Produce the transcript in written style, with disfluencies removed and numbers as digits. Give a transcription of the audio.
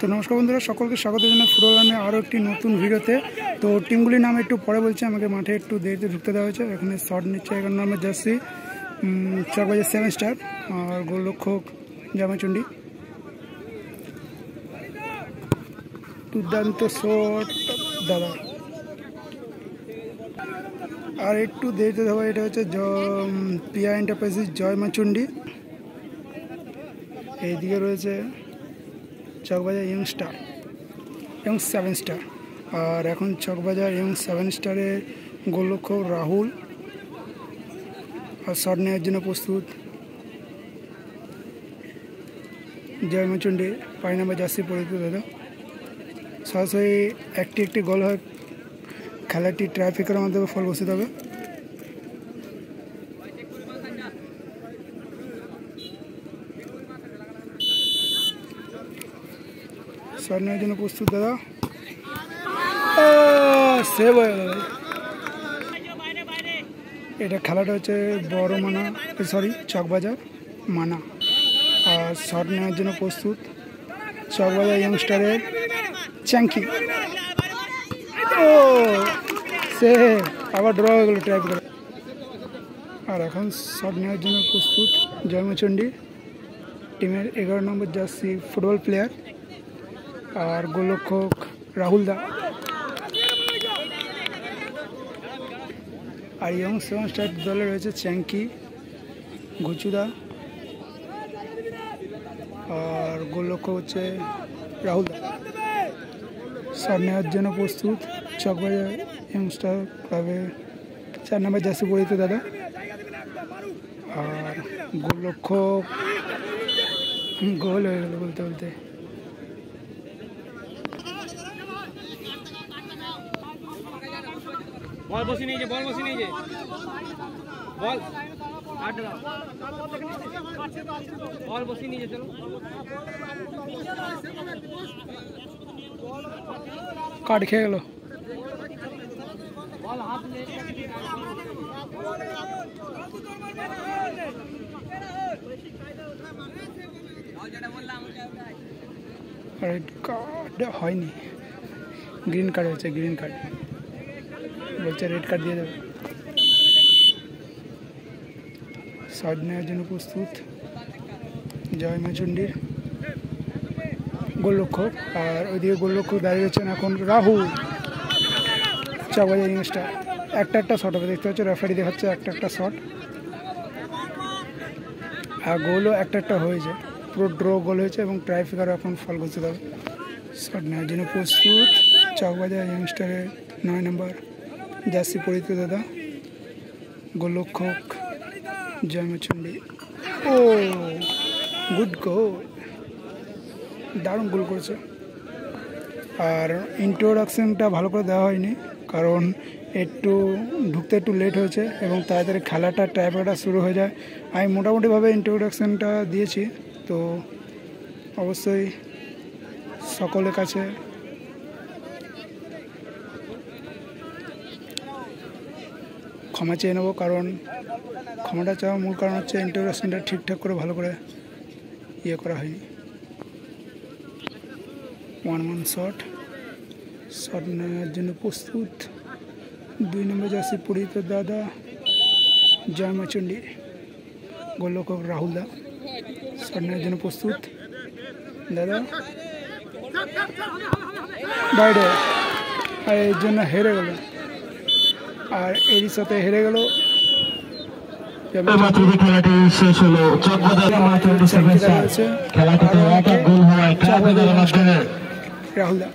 তো নমস্কার বন্ধুরা, সকলকে স্বাগত জানাই ফুটবল লাইনে আরও একটি নতুন ভিডিওতে। তো টিমগুলির নাম একটু পরে বলছি, আমাকে মাঠে একটু দেরিতে ঢুকতে দেওয়া হয়েছে। এখানে শট নিচ্ছে 11 নম্বর জার্সি চকবাজার 7 স্টার, আর গোলরক্ষক জামাচন্ডী। দুর্দান্ত শট দাদা, আর একটু দেরিতে দেওয়া, এটা হচ্ছে পিয়া এন্টারপ্রাইজেস জয়মাচন্ডী। এইদিকে রয়েছে চকবাজার ইয়ং স্টার এবং 7 স্টার। আর এখন চকবাজার ইয়ং 7 স্টারের গোলরক্ষক রাহুল, আর শট নেওয়ার জন্য প্রস্তুত জয়মাচন্ডী 5 নম্বর জার্সি পরিচিত দাদা। সরাসরি একটি গোল হয়, খেলাটি ট্রাফিকের মাধ্যমে ফল বসে হবে। শট নেওয়ার জন্য প্রস্তুত দাদা, সেভ হয়ে গেল। এটা খেলাটা হচ্ছে বড় মানা, সরি চকবাজার মানা। আর শট নেওয়ার জন্য প্রস্তুত চকবাজার ইয়ংস্টারের চ্যাঙ্কি। ও সেভ, আবার ড্র হয়ে গেল ট্রাই করে। আর এখন শট নেওয়ার জন্য প্রস্তুত জয়মাচন্ডী টিমের 11 নম্বর জার্সি ফুটবল প্লেয়ার আর গোলরক্ষক রাহুল দা। আর ইয়ং 7 স্টার দলে রয়েছে চ্যাঙ্কি, ঘুচুদা, আর গোলরক্ষক হচ্ছে রাহুল দা। শট নেওয়ার জন্য প্রস্তুত চকবাজার ইয়ংস্টার ক্লাবের 4 নম্বর জার্সি পরিচিত দাদা। আর গোলরক্ষক গোল হয়ে গেল বলতে বলতে। বল বসি নিয়ে যে, বল বসি নিয়ে যে, বল কাট দাও, বল বসি নিয়ে যে, চলো কাট খেয়ে গেল। বল হাত নিয়ে রেড কার্ড হয়নি, গ্রিন কার্ড হয়েছে, গ্রিন কার্ড বলছে, রেড কার্ড দিয়ে দেবে। শট নেওয়ার জন্য প্রস্তুত জয়মাচন্ডীর গোলরক্ষক, আর ওইদিকে গোলরক্ষক দাঁড়িয়ে রয়েছেন এখন রাহুল। চকবাজার ইংস্টার একটা শট হবে, দেখতে পাচ্ছ রেফারি দেখাচ্ছে একটা শট, আর গোলও একটা হয়েছে, পুরো ড্র গোল হয়েছে এবং ট্রাইফিকারও এখন ফল করতে হবে। শট নেওয়ার জন্য প্রস্তুত চকবাজার ইংস্টারের 9 নম্বর জার্সি পরিচিত দাদা গোলরক্ষক জয়মাচন্ডী। ও গুড গোল, দারুণ গোল করেছে। আর ইন্ট্রোডাকশনটা ভালো করে দেওয়া হয়নি, কারণ ঢুকতে একটু লেট হয়েছে এবং তাড়াতাড়ি খেলাটা টাইপটা শুরু হয়ে যায়। আমি মোটামুটিভাবে ইন্ট্রোডাকশনটা দিয়েছি, তো অবশ্যই সকলের কাছে ক্ষমা চেয়ে নেবো, কারণ ক্ষমাটা চাওয়ার মূল কারণ হচ্ছে ইন্ট্রোডাকশনটা ঠিকঠাক করে ভালো করে করা হয়নি। 1-1 শট নেওয়ার জন্য প্রস্তুত 2 নম্বর জার্সি পরিচিত দাদা জয়মাচন্ডী, গোলরক্ষক রাহুল দা। শট নেওয়ার জন্য প্রস্তুত দাদা, বাইরে, আর এর জন্য হেরে গেল, আর এরই সাথে হেরে গেল। খেলাটি শেষ হলো, খেলাটিতে 1-1 গোল হওয়ায় রাহুল দা।